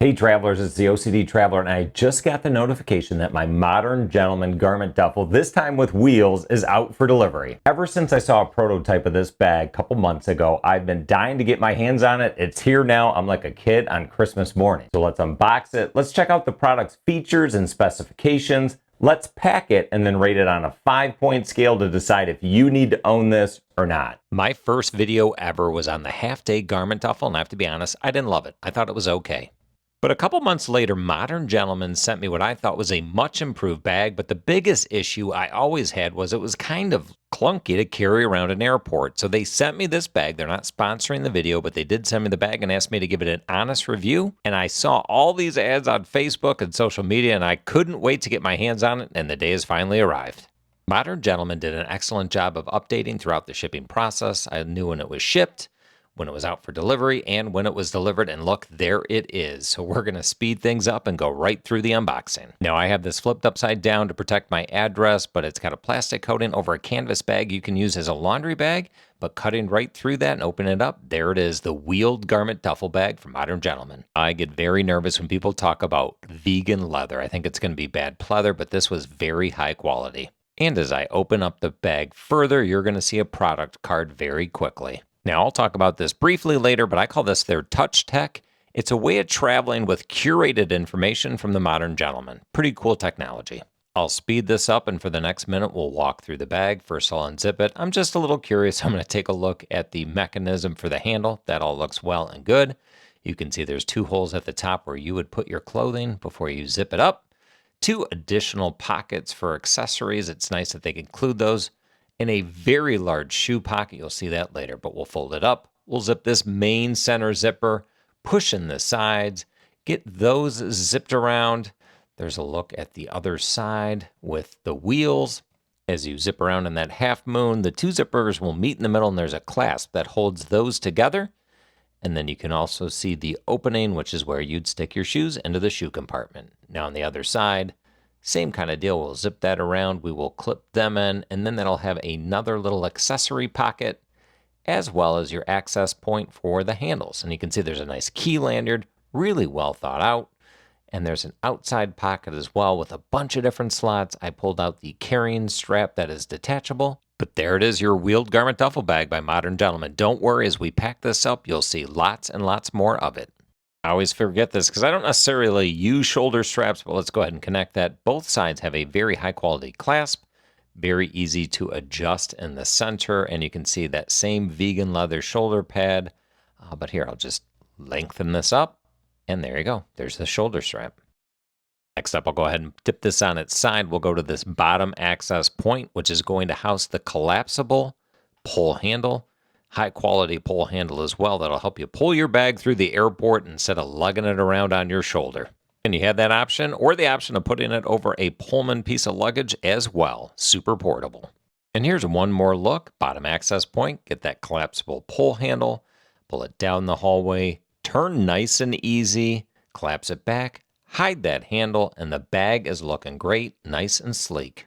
Hey travelers, it's the OCD Traveler, and I just got the notification that my Modern Gentleman Garment Duffel, this time with wheels, is out for delivery. Ever since I saw a prototype of this bag a couple months ago, I've been dying to get my hands on it. It's here now. I'm like a kid on Christmas morning. So let's unbox it. Let's check out the product's features and specifications. Let's pack it and then rate it on a 5-point scale to decide if you need to own this or not. My first video ever was on the Halfday Garment Duffel, and I have to be honest, I didn't love it. I thought it was okay. But a couple months later, Modern Gentleman sent me what I thought was a much improved bag, but the biggest issue I always had was it was kind of clunky to carry around an airport. So they sent me this bag. They're not sponsoring the video, but they did send me the bag and asked me to give it an honest review. And I saw all these ads on Facebook and social media, and I couldn't wait to get my hands on it, and the day has finally arrived. Modern Gentleman did an excellent job of updating throughout the shipping process. I knew when it was shipped, when it was out for delivery, and when it was delivered, and look, there it is. So we're going to speed things up and go right through the unboxing. Now, I have this flipped upside down to protect my address, but it's got a plastic coating over a canvas bag you can use as a laundry bag, but cutting right through that and open it up, there it is, the wheeled garment duffel bag from Modern Gentleman. I get very nervous when people talk about vegan leather. I think it's going to be bad pleather, but this was very high quality. And as I open up the bag further, you're going to see a product card very quickly. Now, I'll talk about this briefly later, but I call this their touch tech. It's a way of traveling with curated information from the Modern Gentleman. Pretty cool technology. I'll speed this up, and for the next minute, we'll walk through the bag. First, I'll unzip it. I'm just a little curious. I'm going to take a look at the mechanism for the handle. That all looks well and good. You can see there's 2 holes at the top where you would put your clothing before you zip it up. 2 additional pockets for accessories. It's nice that they include those. In a very large shoe pocket, you'll see that later, but we'll fold it up. We'll zip this main center zipper, push in the sides, get those zipped around. There's a look at the other side with the wheels. As you zip around in that half moon, the 2 zippers will meet in the middle, and there's a clasp that holds those together. And then you can also see the opening, which is where you'd stick your shoes into the shoe compartment. Now on the other side, same kind of deal. We'll zip that around. We will clip them in, and then that'll have another little accessory pocket, as well as your access point for the handles. And you can see there's a nice key lanyard, really well thought out. And there's an outside pocket as well with a bunch of different slots. I pulled out the carrying strap that is detachable. But there it is, your wheeled garment duffel bag by Modern Gentleman. Don't worry, as we pack this up, you'll see lots and lots more of it. I always forget this because I don't necessarily use shoulder straps, but let's go ahead and connect that. Both sides have a very high quality clasp, very easy to adjust in the center, and you can see that same vegan leather shoulder pad. But here, I'll just lengthen this up, and there you go. There's the shoulder strap. Next up, I'll go ahead and tip this on its side. We'll go to this bottom access point, which is going to house the collapsible pull handle. High quality pull handle as well. That'll help you pull your bag through the airport instead of lugging it around on your shoulder. And you have that option or the option of putting it over a Pullman piece of luggage as well. Super portable. And here's one more look. Bottom access point. Get that collapsible pull handle. Pull it down the hallway. Turn nice and easy. Collapse it back. Hide that handle. And the bag is looking great. Nice and sleek.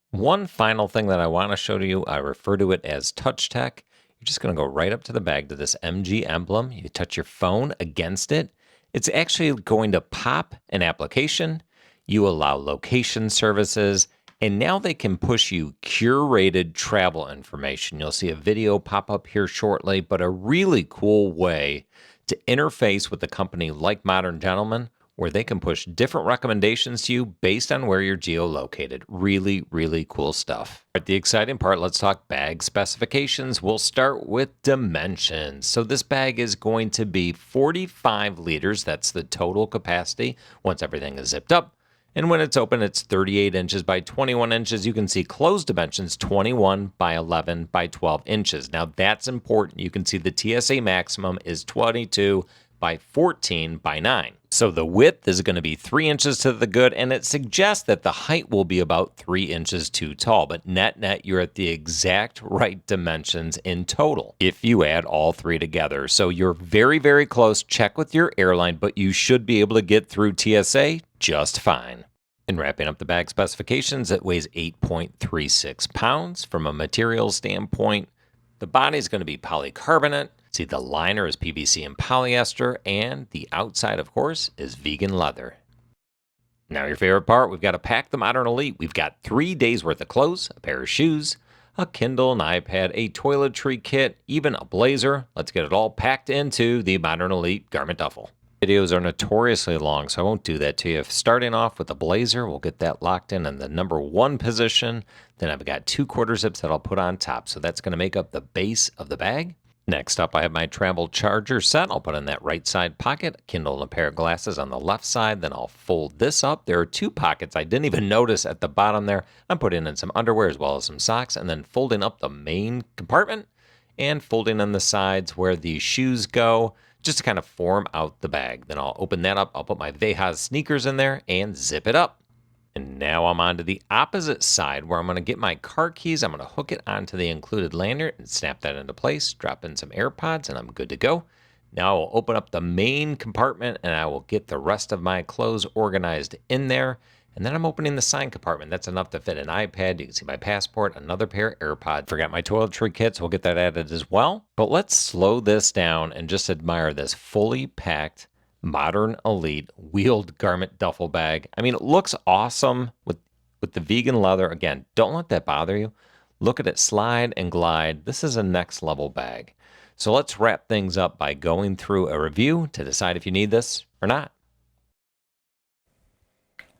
One final thing that I want to show to you. I refer to it as touch tech. You're just going to go right up to the bag to this MG emblem. You touch your phone against it. It's actually going to pop an application. You allow location services, and now they can push you curated travel information. You'll see a video pop up here shortly, but a really cool way to interface with a company like Modern Gentleman, where they can push different recommendations to you based on where you're geolocated. Really, really cool stuff. At the exciting part, let's talk bag specifications. We'll start with dimensions. So this bag is going to be 45 liters. That's the total capacity once everything is zipped up. And when it's open, it's 38 inches by 21 inches. You can see closed dimensions 21 by 11 by 12 inches. Now that's important. You can see the TSA maximum is 22 by 14 by 9. So the width is going to be 3 inches to the good, and it suggests that the height will be about 3 inches too tall. But net, you're at the exact right dimensions in total if you add all 3 together. So you're very, very close. Check with your airline, but you should be able to get through TSA just fine. In wrapping up the bag specifications, it weighs 8.36 pounds. From a material standpoint, the body is going to be polycarbonate. See, the liner is PVC and polyester, and the outside, of course, is vegan leather. Now your favorite part, we've got to pack the Modern Elite. We've got 3 days worth of clothes, a pair of shoes, a Kindle, an iPad, a toiletry kit, even a blazer. Let's get it all packed into the Modern Elite Garment Duffel. Videos are notoriously long, so I won't do that to you. Starting off with the blazer, we'll get that locked in the number 1 position. Then I've got 2 quarter zips that I'll put on top, so that's going to make up the base of the bag. Next up, I have my travel charger set. I'll put in that right side pocket, a Kindle and a pair of glasses on the left side. Then I'll fold this up. There are 2 pockets I didn't even notice at the bottom there. I'm putting in some underwear as well as some socks, and then folding up the main compartment and folding on the sides where the shoes go, just to kind of form out the bag. Then I'll open that up. I'll put my Vejas sneakers in there and zip it up. And now I'm on to the opposite side where I'm going to get my car keys. I'm going to hook it onto the included lanyard and snap that into place, drop in some AirPods, and I'm good to go. Now I'll open up the main compartment and I will get the rest of my clothes organized in there. And then I'm opening the sign compartment. That's enough to fit an iPad. You can see my passport, another pair of AirPods. Forgot my toiletry kits. We'll get that added as well. But let's slow this down and just admire this fully packed Modern Elite wheeled garment duffel bag. I mean, it looks awesome with the vegan leather. Again, don't let that bother you. Look at it slide and glide. This is a next level bag. So let's wrap things up by going through a review to decide if you need this or not.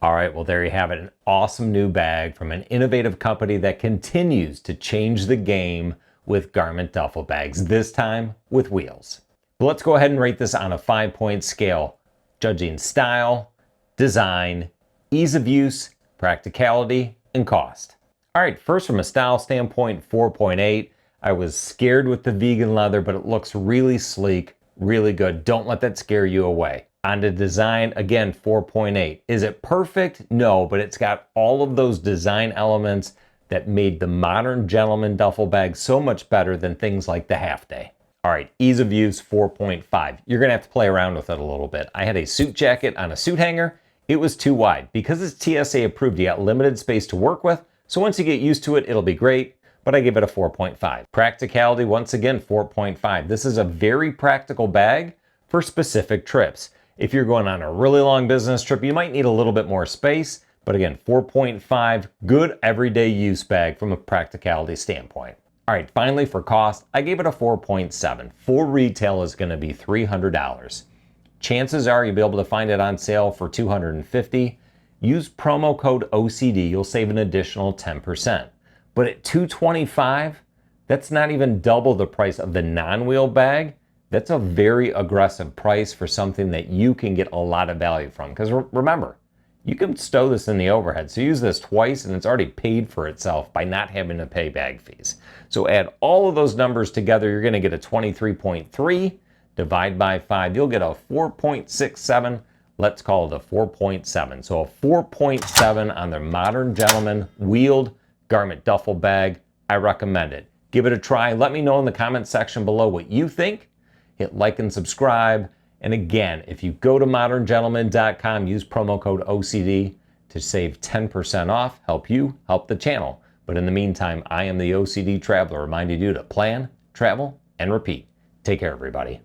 All right, well, there you have it. An awesome new bag from an innovative company that continues to change the game with garment duffel bags, this time with wheels. But let's go ahead and rate this on a 5-point scale, judging style, design, ease of use, practicality, and cost. All right, first from a style standpoint, 4.8. I was scared with the vegan leather, but it looks really sleek, really good. Don't let that scare you away. On to design, again, 4.8. Is it perfect? No, but it's got all of those design elements that made the Modern Gentleman duffel bag so much better than things like the Halfday. All right, ease of use, 4.5. You're gonna have to play around with it a little bit. I had a suit jacket on a suit hanger. It was too wide. Because it's TSA approved, you got limited space to work with. So once you get used to it, it'll be great, but I give it a 4.5. Practicality, once again, 4.5. This is a very practical bag for specific trips. If you're going on a really long business trip, you might need a little bit more space, but again, 4.5, good everyday use bag from a practicality standpoint. All right, finally for cost, I gave it a 4.7. Full retail is gonna be $300. Chances are you'll be able to find it on sale for $250. Use promo code OCD, you'll save an additional 10%. But at $225, that's not even double the price of the non-wheel bag. That's a very aggressive price for something that you can get a lot of value from. Because remember, you can stow this in the overhead. So use this twice and it's already paid for itself by not having to pay bag fees. So add all of those numbers together, you're gonna get a 23.3, divide by 5, you'll get a 4.67. Let's call it a 4.7. So a 4.7 on the Modern Gentleman wheeled garment duffel bag. I recommend it. Give it a try. Let me know in the comment section below what you think. Hit like and subscribe. And again, if you go to moderngentleman.com, use promo code OCD to save 10% off, help you, help the channel. But in the meantime, I am the OCD Traveler, reminding you to plan, travel, and repeat. Take care, everybody.